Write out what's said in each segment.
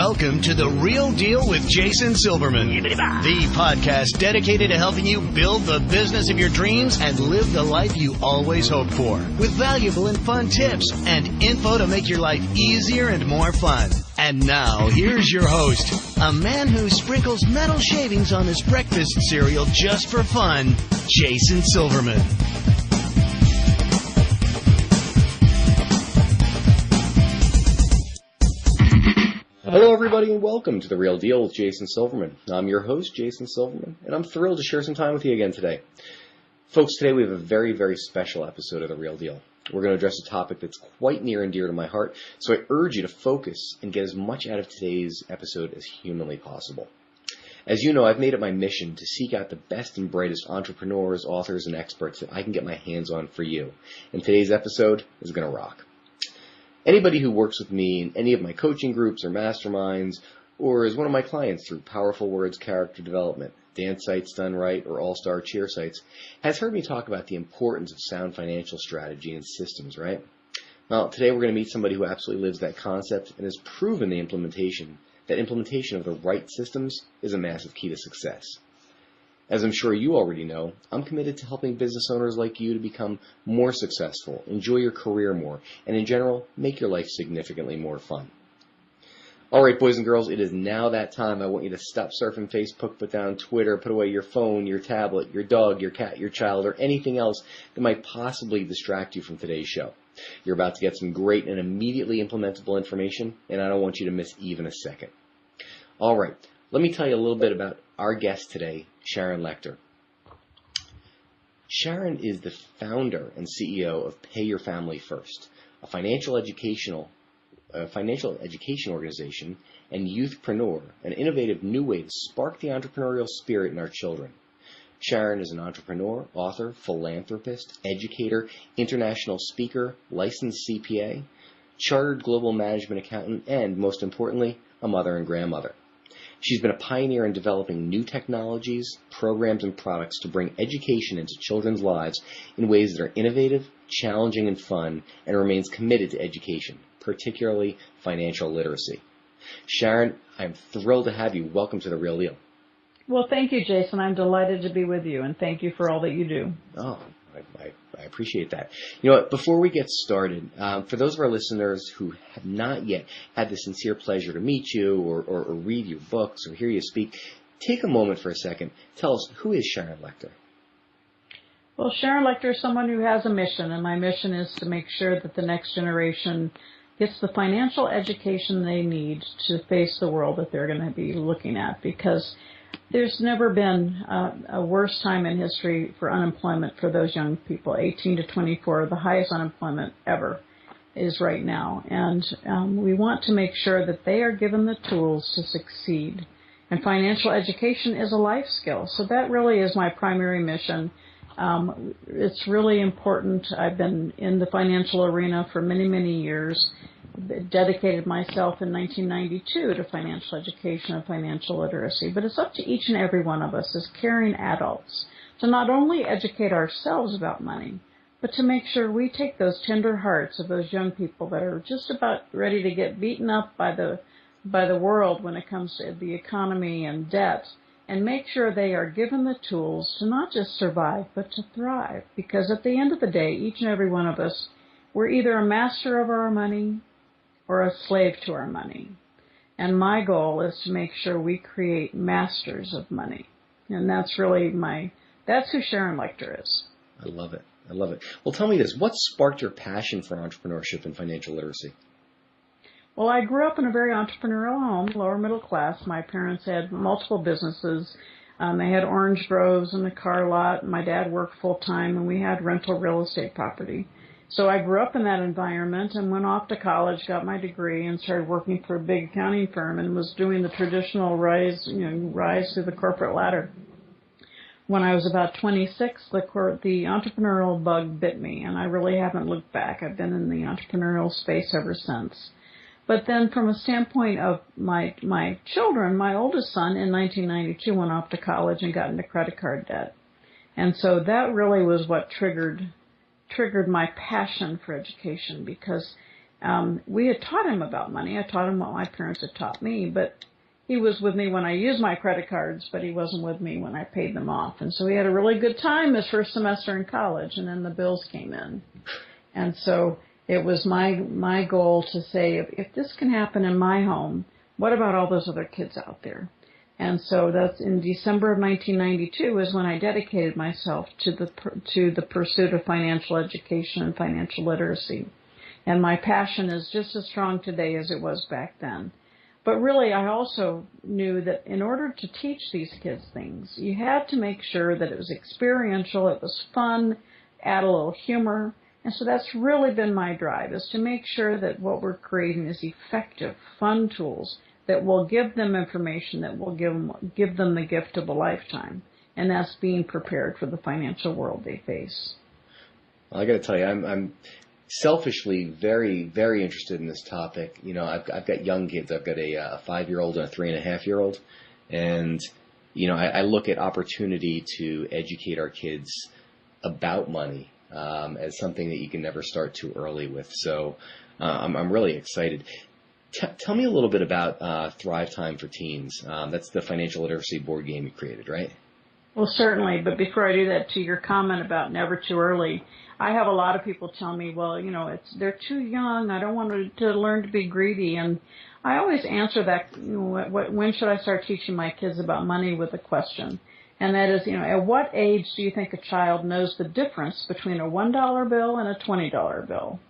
Welcome to The Real Deal with Jason Silverman, the podcast dedicated to helping you build the business of your dreams and live the life you always hoped for, with valuable and fun tips and info to make your life easier and more fun. And now, here's your host, a man who sprinkles metal shavings on his breakfast cereal just for fun, Jason Silverman. Hello, everybody, and welcome to The Real Deal with Jason Silverman. I'm your host, Jason Silverman, and I'm thrilled to share some time with you again today. Folks, today we have a very, very special episode of The Real Deal. We're going to address a topic that's quite near and dear to my heart, so I urge you to focus and get as much out of today's episode as humanly possible. As you know, I've made it my mission to seek out the best and brightest entrepreneurs, authors, and experts that I can get my hands on for you. And today's episode is going to rock. Anybody who works with me in any of my coaching groups or masterminds, or is one of my clients through Powerful Words Character Development, Dance Sites Done Right, or All-Star Cheer Sites, has heard me talk about the importance of sound financial strategy and systems, right? Well, today we're going to meet somebody who absolutely lives that concept and has proven that implementation of the right systems is a massive key to success. As I'm sure you already know, I'm committed to helping business owners like you to become more successful, enjoy your career more, and in general, make your life significantly more fun. All right, boys and girls, it is now that time. I want you to stop surfing Facebook, put down Twitter, put away your phone, your tablet, your dog, your cat, your child, or anything else that might possibly distract you from today's show. You're about to get some great and immediately implementable information, and I don't want you to miss even a second. All right, let me tell you a little bit about our guest today, Sharon Lechter. Sharon is the founder and CEO of Pay Your Family First, a financial education organization, and youthpreneur, an innovative new way to spark the entrepreneurial spirit in our children. Sharon is an entrepreneur, author, philanthropist, educator, international speaker, licensed CPA, chartered global management accountant, and, most importantly, a mother and grandmother. She's been a pioneer in developing new technologies, programs, and products to bring education into children's lives in ways that are innovative, challenging, and fun, and remains committed to education, particularly financial literacy. Sharon, I'm thrilled to have you. Welcome to The Real Deal. Well, thank you, Jason. I'm delighted to be with you, and thank you for all that you do. Oh, I appreciate that. You know what, before we get started, for those of our listeners who have not yet had the sincere pleasure to meet you or read your books or hear you speak, take a moment for a second. Tell us, who is Sharon Lechter? Well, Sharon Lechter is someone who has a mission, and my mission is to make sure that the next generation gets the financial education they need to face the world that they're going to be looking at, because there's never been a worse time in history for unemployment for those young people. 18 to 24, the highest unemployment ever is right now. And we want to make sure that they are given the tools to succeed. And financial education is a life skill. So that really is my primary mission. It's really important. I've been in the financial arena for many, many years. Dedicated myself in 1992 to financial education and financial literacy. But it's up to each and every one of us as caring adults to not only educate ourselves about money, but to make sure we take those tender hearts of those young people that are just about ready to get beaten up by the world when it comes to the economy and debt, and make sure they are given the tools to not just survive, but to thrive. Because at the end of the day, each and every one of us, we're either a master of our money or a slave to our money. And my goal is to make sure we create masters of money. And that's really that's who Sharon Lechter is. I love it. Well, tell me this. What sparked your passion for entrepreneurship and financial literacy? Well, I grew up in a very entrepreneurial home, lower middle class. My parents had multiple businesses. They had orange groves and a car lot. My dad worked full-time, and we had rental real estate property. So I grew up in that environment and went off to college, got my degree, and started working for a big accounting firm and was doing the traditional rise through the corporate ladder. When I was about 26, the entrepreneurial bug bit me, and I really haven't looked back. I've been in the entrepreneurial space ever since. But then from a standpoint of my children, my oldest son in 1992 went off to college and got into credit card debt. And so that really was what triggered my passion for education, because We had taught him about money. I taught him what my parents had taught me, but he was with me when I used my credit cards, but he wasn't with me when I paid them off. And so he had a really good time his first semester in college, and then the bills came in. And so it was my goal to say, if this can happen in my home, what about all those other kids out there? And so that's in December of 1992 is when I dedicated myself to the pursuit of financial education and financial literacy. And my passion is just as strong today as it was back then. But really, I also knew that in order to teach these kids things, you had to make sure that it was experiential, it was fun, add a little humor. And so that's really been my drive, is to make sure that what we're creating is effective, fun tools that will give them information, that will give them the gift of a lifetime. And that's being prepared for the financial world they face. Well, I got to tell you, I'm selfishly very, very interested in this topic. You know, I've got young kids. I've got a 5-year-old and a 3.5-year-old. And, you know, I look at opportunity to educate our kids about money as something that you can never start too early with. So I'm really excited. Tell me a little bit about Thrive Time for Teens. That's the financial literacy board game you created, right? Well, certainly. But before I do that, to your comment about never too early, I have a lot of people tell me, well, you know, they're too young. I don't want to learn to be greedy. And I always answer that, you know, when should I start teaching my kids about money with a question? And that is, you know, at what age do you think a child knows the difference between a $1 bill and a $20 bill?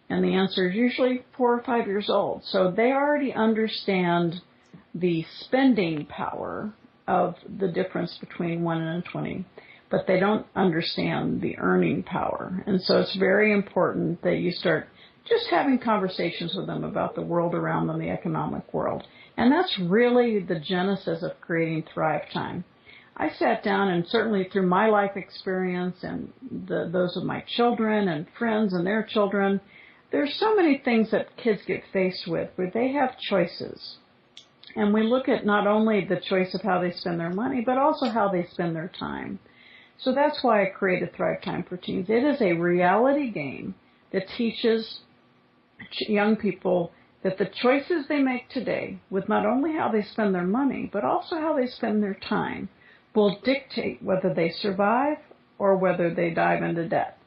And the answer is usually 4 or 5 years old. So they already understand the spending power of the difference between 1 and 20, but they don't understand the earning power. And so it's very important that you start just having conversations with them about the world around them, the economic world. And that's really the genesis of creating Thrive Time. I sat down, and certainly through my life experience and those of my children and friends and their children, there's so many things that kids get faced with where they have choices. And we look at not only the choice of how they spend their money, but also how they spend their time. So that's why I created Thrive Time for Teens. It is a reality game that teaches young people that the choices they make today, with not only how they spend their money, but also how they spend their time, will dictate whether they survive or whether they dive into debt.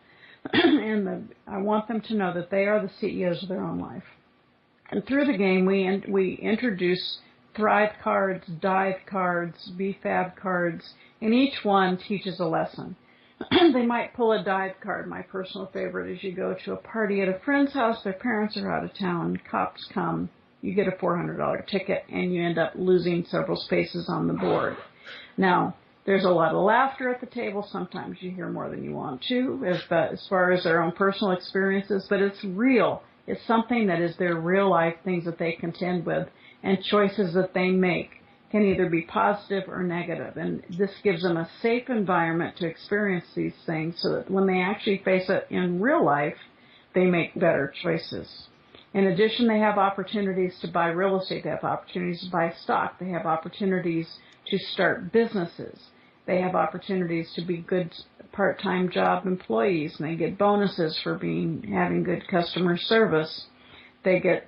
And I want them to know that they are the CEOs of their own life. And through the game, we introduce Thrive cards, Dive cards, BFAB cards, and each one teaches a lesson. They might pull a Dive card. My personal favorite is you go to a party at a friend's house, their parents are out of town, cops come, you get a $400 ticket, and you end up losing several spaces on the board. Now, there's a lot of laughter at the table. Sometimes you hear more than you want to, as far as their own personal experiences, but it's real. It's something that is their real life things that they contend with, and choices that they make can either be positive or negative. And this gives them a safe environment to experience these things so that when they actually face it in real life, they make better choices. In addition, they have opportunities to buy real estate. They have opportunities to buy stock. They have opportunities to start businesses. They have opportunities to be good part-time job employees, and they get bonuses for having good customer service. They get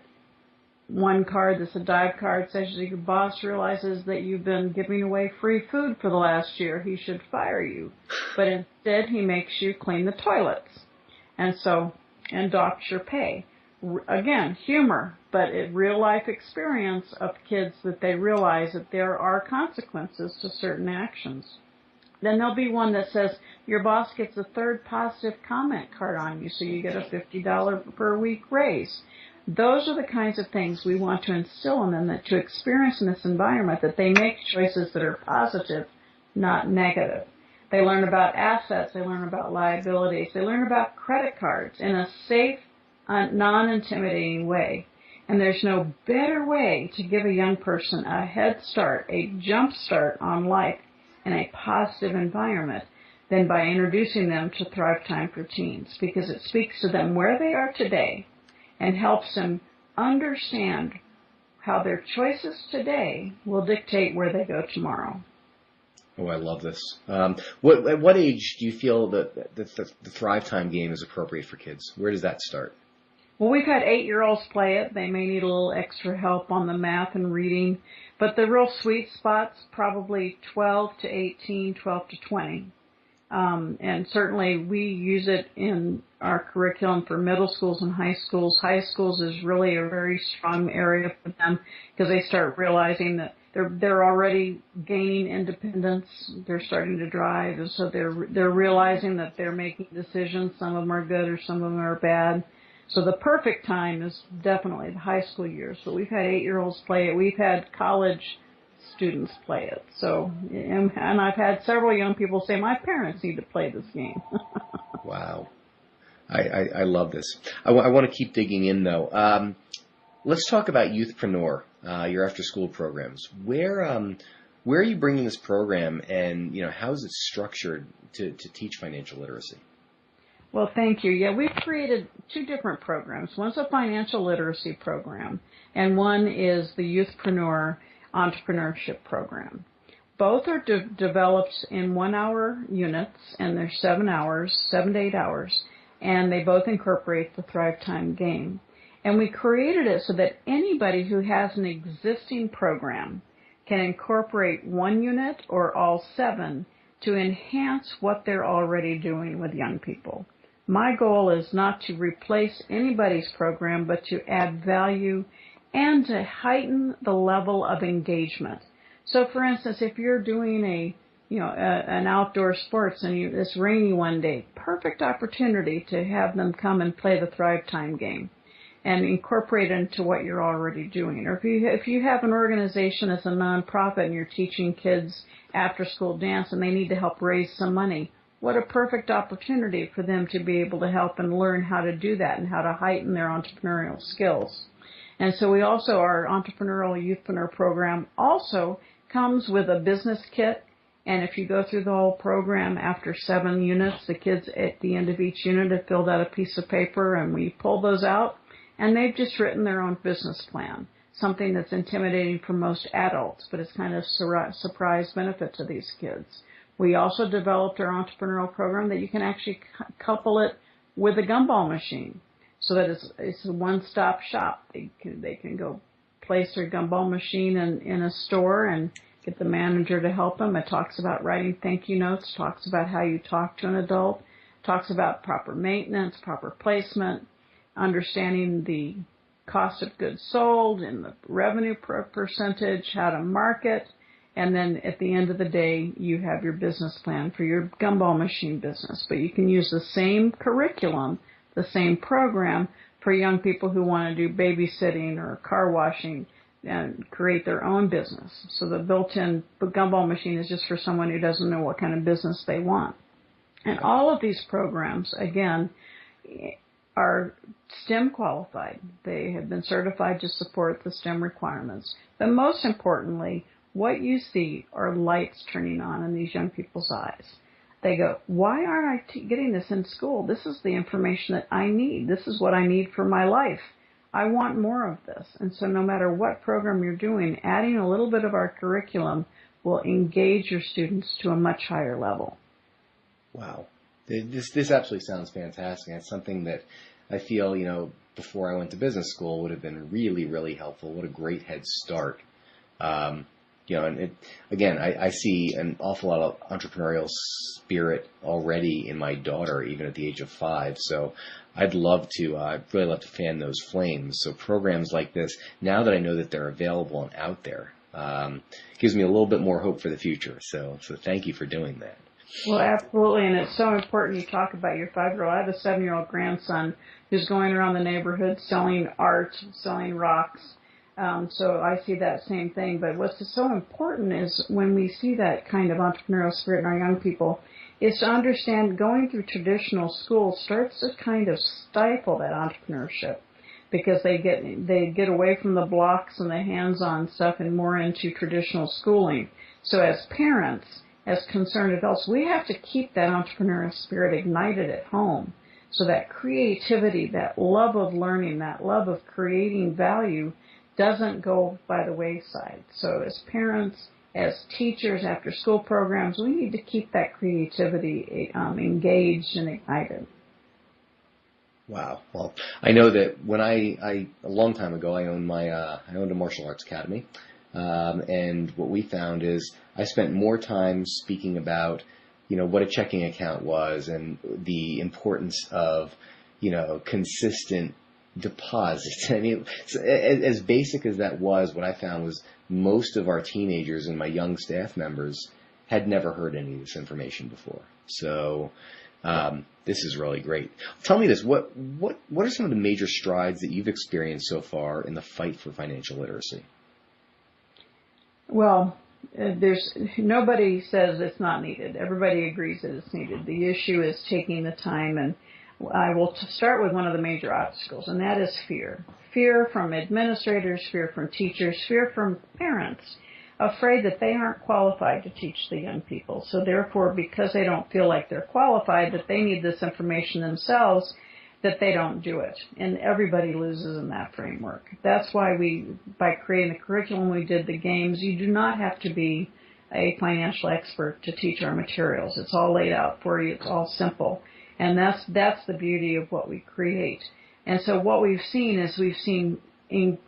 one card that's a Dive card, says your boss realizes that you've been giving away free food for the last year. He should fire you. But instead, he makes you clean the toilets. And docks your pay. Again, humor, but a real-life experience of kids that they realize that there are consequences to certain actions. Then there'll be one that says your boss gets a third positive comment card on you, so you get a $50 per week raise. Those are the kinds of things we want to instill in them, that to experience in this environment, that they make choices that are positive, not negative. They learn about assets. They learn about liabilities. They learn about credit cards in a safe, non-intimidating way. And there's no better way to give a young person a head start, a jump start on life in a positive environment than by introducing them to Thrive Time for Teens, because it speaks to them where they are today and helps them understand how their choices today will dictate where they go tomorrow. Oh, I love this. At what age do you feel that the Thrive Time game is appropriate for kids? Where does that start? Well, we've had 8-year-olds play it. They may need a little extra help on the math and reading, but the real sweet spot's probably 12 to 18, 12 to 20. And certainly we use it in our curriculum for middle schools and high schools. High schools is really a very strong area for them because they start realizing that they're already gaining independence. They're starting to drive, and so they're realizing that they're making decisions. Some of them are good or some of them are bad. So the perfect time is definitely the high school years. But we've had 8-year-olds play it. We've had college students play it. So, and I've had several young people say, my parents need to play this game. Wow. I love this. I want to keep digging in, though. Let's talk about Youthpreneur, your after-school programs. Where are you bringing this program, and how is it structured to teach financial literacy? Well, thank you. Yeah, we've created 2 different programs. One's a financial literacy program, and one is the Youthpreneur entrepreneurship program. Both are developed in 1-hour units, and they're 7 to 8 hours, and they both incorporate the Thrive Time game. And we created it so that anybody who has an existing program can incorporate 1 unit or all 7 to enhance what they're already doing with young people. My goal is not to replace anybody's program, but to add value and to heighten the level of engagement. So, for instance, if you're doing an outdoor sports and it's rainy one day, perfect opportunity to have them come and play the Thrive Time game and incorporate it into what you're already doing. Or if you have an organization as a nonprofit and you're teaching kids after-school dance and they need to help raise some money, what a perfect opportunity for them to be able to help and learn how to do that and how to heighten their entrepreneurial skills. And so we also, our entrepreneurial youthpreneur program also comes with a business kit. And if you go through the whole program after 7 units, the kids at the end of each unit have filled out a piece of paper, and we pull those out, and they've just written their own business plan, something that's intimidating for most adults, but it's kind of surprise benefit to these kids. We also developed our entrepreneurial program that you can actually couple it with a gumball machine so that it's a one-stop shop. They can go place their gumball machine in a store and get the manager to help them. It talks about writing thank you notes, talks about how you talk to an adult, talks about proper maintenance, proper placement, understanding the cost of goods sold and the revenue percentage, how to market. And then at the end of the day, you have your business plan for your gumball machine business. But you can use the same curriculum, the same program for young people who want to do babysitting or car washing and create their own business. So the built-in gumball machine is just for someone who doesn't know what kind of business they want. And all of these programs, again, are STEM qualified. They have been certified to support the STEM requirements. But most importantly, what you see are lights turning on in these young people's eyes. They go, why aren't I getting this in school? This is the information that I need. This is what I need for my life. I want more of this. And so no matter what program you're doing, adding a little bit of our curriculum will engage your students to a much higher level. Wow. This absolutely sounds fantastic. It's something that I feel, before I went to business school would have been really, really helpful. What a great head start. I see an awful lot of entrepreneurial spirit already in my daughter, even at the age of 5. So I'd really love to fan those flames. So programs like this, now that I know that they're available and out there, gives me a little bit more hope for the future. So thank you for doing that. Well, absolutely, and it's so important you talk about your 5-year-old. I have a 7-year-old grandson who's going around the neighborhood selling art, selling rocks. So I see that same thing. But what's so important is when we see that kind of entrepreneurial spirit in our young people is to understand going through traditional school starts to kind of stifle that entrepreneurship because they get away from the blocks and the hands-on stuff and more into traditional schooling. So as parents, as concerned adults, we have to keep that entrepreneurial spirit ignited at home. So that creativity, that love of learning, that love of creating value doesn't go by the wayside. So as parents, as teachers, after school programs, we need to keep that creativity engaged and ignited. Wow. Well, I know that when a long time ago, I owned a martial arts academy. And what we found is I spent more time speaking about, what a checking account was and the importance of, consistent deposits. I mean, as basic as that was, what I found was most of our teenagers and my young staff members had never heard any of this information before. So, this is really great. Tell me this, what are some of the major strides that you've experienced so far in the fight for financial literacy? Well, nobody says it's not needed. Everybody agrees that it's needed. The issue is taking the time, and I will start with one of the major obstacles, and that is fear. Fear from administrators, fear from teachers, fear from parents, afraid that they aren't qualified to teach the young people. So therefore, because they don't feel like they're qualified, that they need this information themselves, that they don't do it. And everybody loses in that framework. That's why by creating the curriculum, we did the games. You do not have to be a financial expert to teach our materials. It's all laid out for you. It's all simple. And that's the beauty of what we create. And so what we've seen is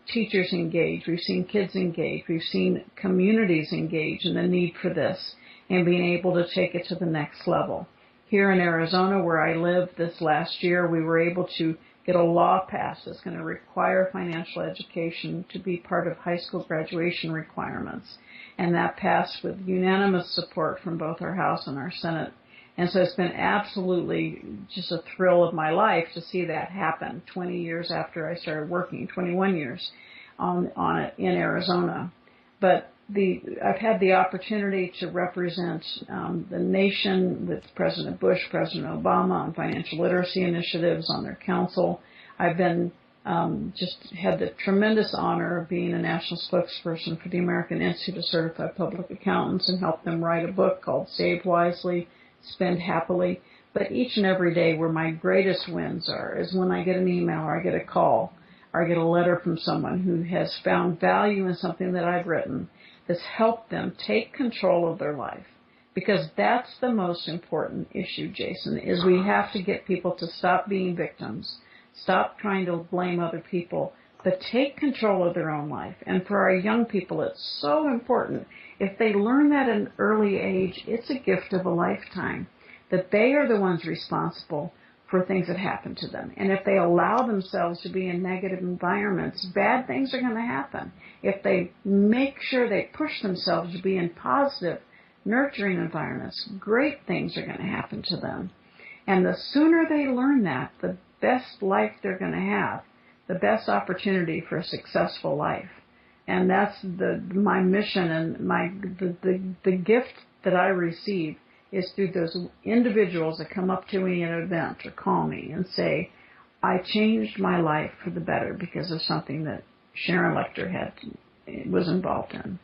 teachers engage, we've seen kids engage, we've seen communities engage in the need for this and being able to take it to the next level. Here in Arizona, where I live, this last year, we were able to get a law passed that's going to require financial education to be part of high school graduation requirements. And that passed with unanimous support from both our House and our Senate. And so it's been absolutely just a thrill of my life to see that happen 20 years after I started working, 21 years on it in Arizona. But I've had the opportunity to represent the nation with President Bush, President Obama on financial literacy initiatives on their council. I've been just had the tremendous honor of being a national spokesperson for the American Institute of Certified Public Accountants and helped them write a book called Save Wisely, Spend Happily. But each and every day where my greatest wins are is when I get an email or I get a call or I get a letter from someone who has found value in something that I've written that's helped them take control of their life. Because that's the most important issue, Jason, is we have to get people to stop being victims, stop trying to blame other people, but take control of their own life. And for our young people, it's so important. If they learn that at an early age, it's a gift of a lifetime, that they are the ones responsible for things that happen to them. And if they allow themselves to be in negative environments, bad things are going to happen. If they make sure they push themselves to be in positive, nurturing environments, great things are going to happen to them. And the sooner they learn that, the best life they're going to have, the best opportunity for a successful life. And that's my mission, and the gift that I receive is through those individuals that come up to me at an event or call me and say, I changed my life for the better because of something that Sharon Lechter was involved in.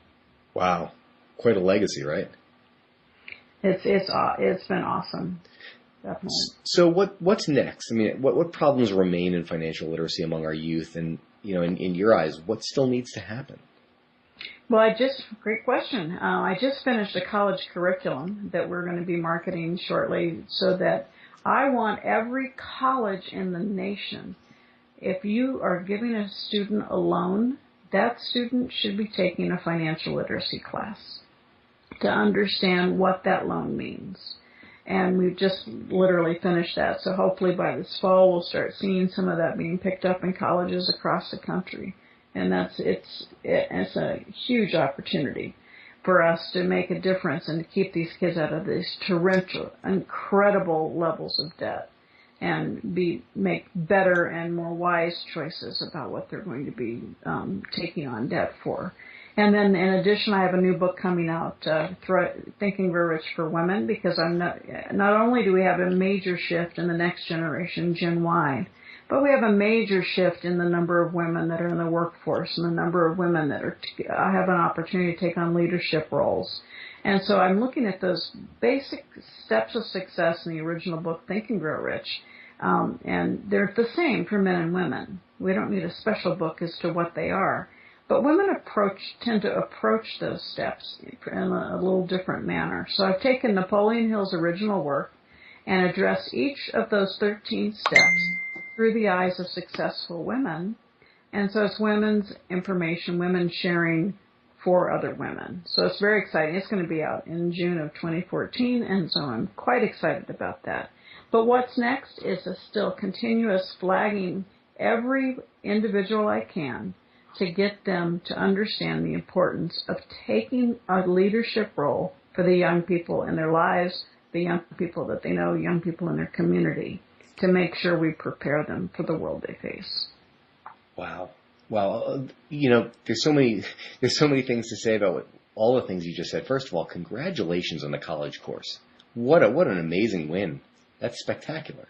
Wow. Quite a legacy, right? It's been awesome. Definitely. So what's next? I mean, what problems remain in financial literacy among our youth? And, in your eyes, what still needs to happen? Well, great question. I just finished a college curriculum that we're going to be marketing shortly, so that I want every college in the nation, if you are giving a student a loan, that student should be taking a financial literacy class to understand what that loan means. And we've just literally finished that, so hopefully by this fall we'll start seeing some of that being picked up in colleges across the country. And it's a huge opportunity for us to make a difference and to keep these kids out of these torrential, incredible levels of debt, and make better and more wise choices about what they're going to be taking on debt for. And then, in addition, I have a new book coming out, Think and Grow Rich for Women, because not only do we have a major shift in the next generation, Gen Y, but we have a major shift in the number of women that are in the workforce and the number of women that have an opportunity to take on leadership roles. And so I'm looking at those basic steps of success in the original book, Think and Grow Rich, and they're the same for men and women. We don't need a special book as to what they are. But women tend to approach those steps in a little different manner. So I've taken Napoleon Hill's original work and addressed each of those 13 steps through the eyes of successful women. And so it's women's information, women sharing for other women. So it's very exciting. It's going to be out in June of 2014, and so I'm quite excited about that. But what's next is a still continuous flagging every individual I can to get them to understand the importance of taking a leadership role for the young people in their lives, the young people that they know, young people in their community, to make sure we prepare them for the world they face. Wow. There's so many things to say about all the things you just said. First of all, congratulations on the college course. What an amazing win. That's spectacular.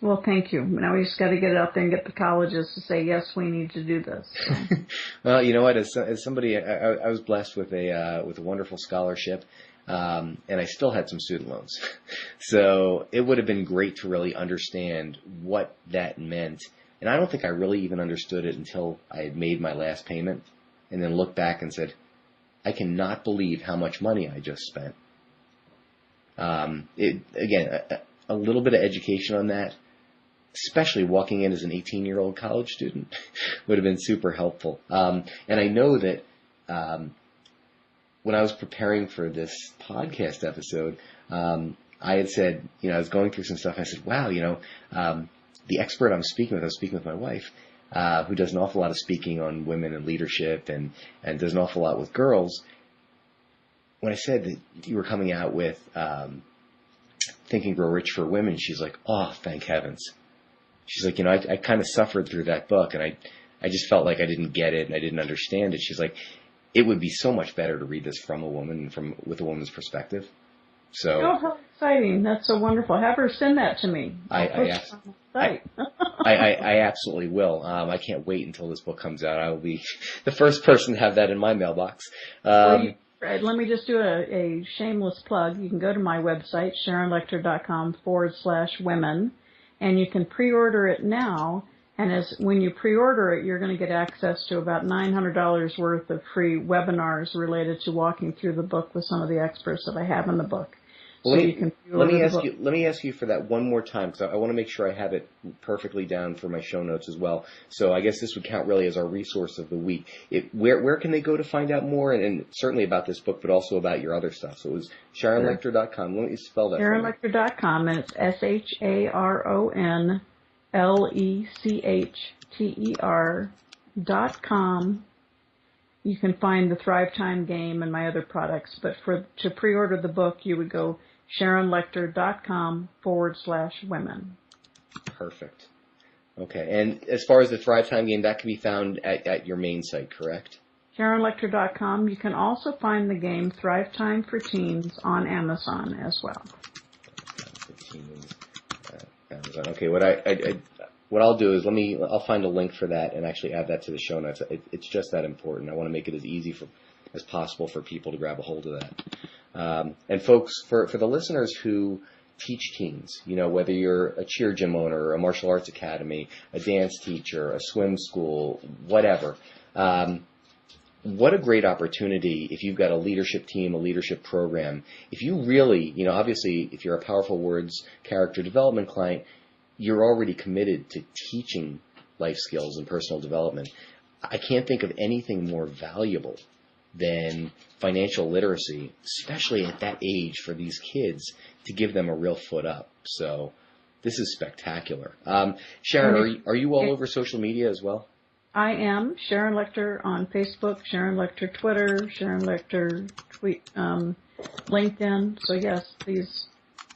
Well, thank you. Now we just got to get it out there and get the colleges to say, yes, we need to do this. So. Well, you know what? As somebody, I was blessed with a wonderful scholarship, and I still had some student loans. So it would have been great to really understand what that meant. And I don't think I really even understood it until I had made my last payment, and then looked back and said, I cannot believe how much money I just spent. Again, a little bit of education on that, especially walking in as an 18-year-old college student, would have been super helpful. And I know that when I was preparing for this podcast episode, I had said, I was going through some stuff, and I said, wow, the expert I was speaking with my wife, who does an awful lot of speaking on women and leadership and does an awful lot with girls. When I said that you were coming out with Think and Grow Rich for Women, she's like, oh, thank heavens. She's like, I kind of suffered through that book, and I just felt like I didn't get it and I didn't understand it. She's like, it would be so much better to read this from a woman and with a woman's perspective. So, oh, how exciting. That's so wonderful. Have her send that to me. I absolutely will. I can't wait until this book comes out. I will be the first person to have that in my mailbox. Let me just do a shameless plug. You can go to my website, SharonLechter.com/women, and you can pre-order it now. And when you pre-order it, you're going to get access to about $900 worth of free webinars related to walking through the book with some of the experts that I have in the book. Let me ask you for that one more time, because I want to make sure I have it perfectly down for my show notes as well. So I guess this would count really as our resource of the week. Where can they go to find out more, and certainly about this book, but also about your other stuff? So it was SharonLechter.com. Let me spell that. SharonLechter.com, and it's SharonLechter.com. You can find the Thrive Time game and my other products, but to pre-order the book, you would go SharonLechter.com/women. Perfect. Okay. And as far as the Thrive Time game, that can be found at your main site, correct? SharonLechter.com. You can also find the game Thrive Time for Teens on Amazon as well. Amazon. Okay. What I'll do is I'll find a link for that and actually add that to the show notes. It's just that important. I want to make it as easy as possible for people to grab a hold of that. And folks, for the listeners who teach teens, whether you're a cheer gym owner, a martial arts academy, a dance teacher, a swim school, whatever, what a great opportunity if you've got a leadership team, a leadership program. If you really, obviously, if you're a Powerful Words character development client, you're already committed to teaching life skills and personal development. I can't think of anything more valuable than financial literacy, especially at that age for these kids, to give them a real foot up. So this is spectacular. Sharon, are you all over social media as well? I am. Sharon Lechter on Facebook, Sharon Lechter Twitter, Sharon Lechter LinkedIn. So yes, please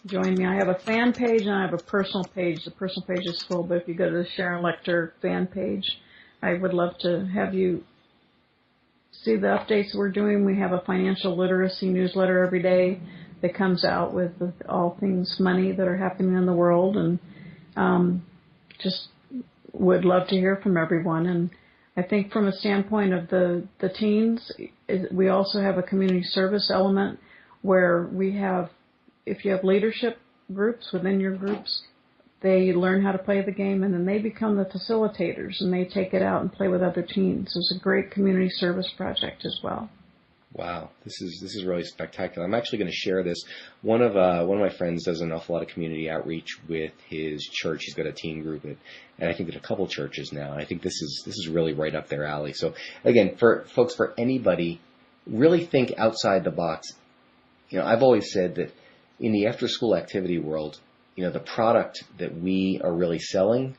join me. I have a fan page and I have a personal page. The personal page is full, but if you go to the Sharon Lechter fan page, I would love to have you see the updates we're doing. We have a financial literacy newsletter every day that comes out with all things money that are happening in the world, and just would love to hear from everyone. And I think from a standpoint of the teens, we also have a community service element where we have, if you have leadership groups within your groups, they learn how to play the game, and then they become the facilitators, and they take it out and play with other teens. It's a great community service project as well. Wow, this is really spectacular. I'm actually going to share this. One of my friends does an awful lot of community outreach with his church. He's got a teen group, and I think there's a couple churches now. And I think this is really right up their alley. So again, for anybody, really think outside the box. I've always said that in the after-school activity world, the product that we are really selling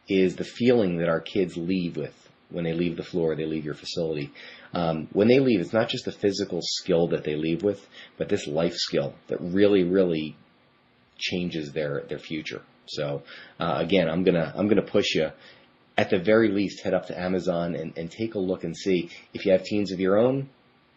is the feeling that our kids leave with when they leave the floor, they leave your facility. When they leave, it's not just the physical skill that they leave with, but this life skill that really, really changes their future. So again, I'm gonna push you. At the very least, head up to Amazon and take a look and see if you have teens of your own.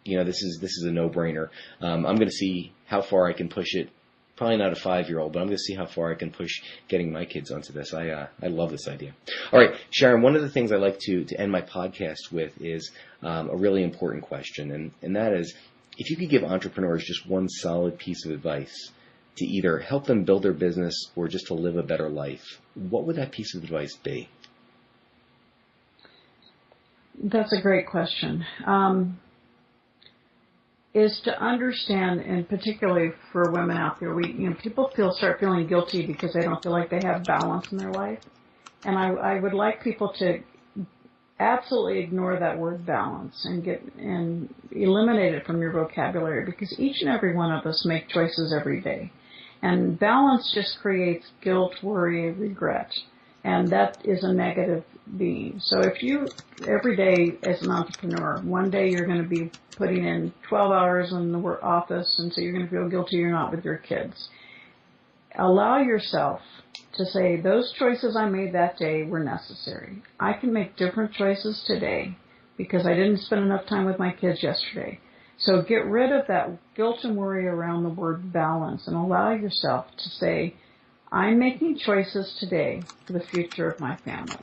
This is a no-brainer. I'm going to see how far I can push it. Probably not a 5-year-old, but I'm going to see how far I can push getting my kids onto this. I love this idea. All right, Sharon, one of the things I like to end my podcast with is a really important question, and that is, if you could give entrepreneurs just one solid piece of advice to either help them build their business or just to live a better life, what would that piece of advice be? That's a great question. Is to understand, and particularly for women out there, people start feeling guilty because they don't feel like they have balance in their life. And I would like people to absolutely ignore that word balance and eliminate it from your vocabulary, because each and every one of us make choices every day. And balance just creates guilt, worry, and regret. And that is a negative being. So if you, every day as an entrepreneur, one day you're going to be putting in 12 hours in the work office, and so you're going to feel guilty you're not with your kids. Allow yourself to say, those choices I made that day were necessary. I can make different choices today because I didn't spend enough time with my kids yesterday. So get rid of that guilt and worry around the word balance and allow yourself to say, I'm making choices today for the future of my family.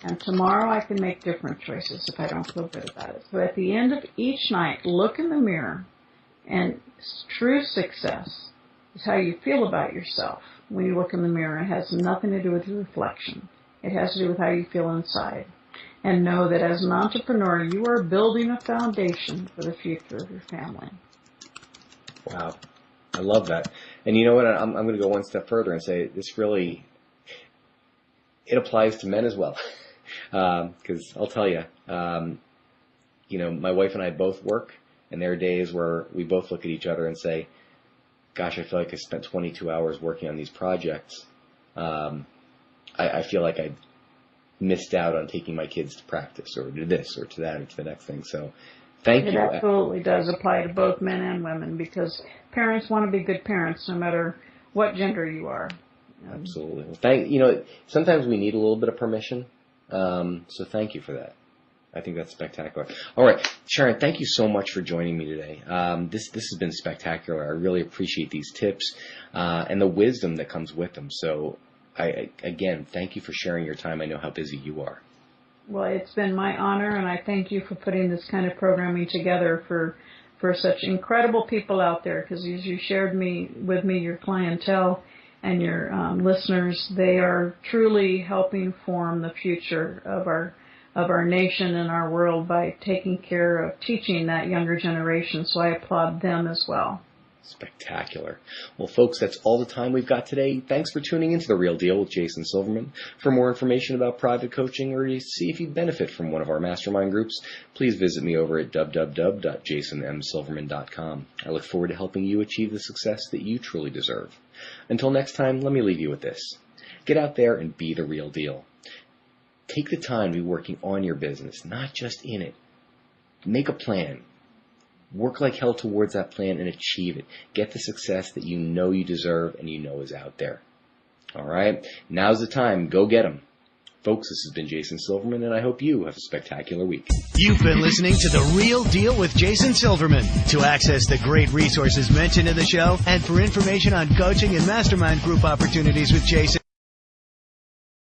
And tomorrow I can make different choices if I don't feel good about it. So at the end of each night, look in the mirror, and true success is how you feel about yourself when you look in the mirror. It has nothing to do with your reflection. It has to do with how you feel inside. And know that as an entrepreneur, you are building a foundation for the future of your family. Wow. I love that. And you know what? I'm going to go one step further and say this really, it applies to men as well. Because I'll tell you, my wife and I both work, and there are days where we both look at each other and say, gosh, I feel like I spent 22 hours working on these projects. I feel like I missed out on taking my kids to practice or to this or to that or to the next thing. So thank you. It absolutely does apply to both men and women, because parents want to be good parents no matter what gender you are. Absolutely. Sometimes we need a little bit of permission. So thank you for that. I think that's spectacular. All right, Sharon, thank you so much for joining me today. This has been spectacular. I really appreciate these tips and the wisdom that comes with them. So, again, thank you for sharing your time. I know how busy you are. Well, it's been my honor, and I thank you for putting this kind of programming together for such incredible people out there, because as you shared with me your clientele and your listeners, they are truly helping form the future of our nation and our world by taking care of teaching that younger generation. So I applaud them as well. Spectacular. Well, folks, that's all the time we've got today. Thanks for tuning into The Real Deal with Jason Silverman. For more information about private coaching or to see if you benefit from one of our mastermind groups, please visit me over at www.jasonmsilverman.com. I look forward to helping you achieve the success that you truly deserve. Until next time, let me leave you with this. Get out there and be the real deal. Take the time to be working on your business, not just in it. Make a plan. Work like hell towards that plan and achieve it. Get the success that you know you deserve and you know is out there. All right? Now's the time. Go get them. Folks, this has been Jason Silverman, and I hope you have a spectacular week. You've been listening to The Real Deal with Jason Silverman. To access the great resources mentioned in the show and for information on coaching and mastermind group opportunities with Jason,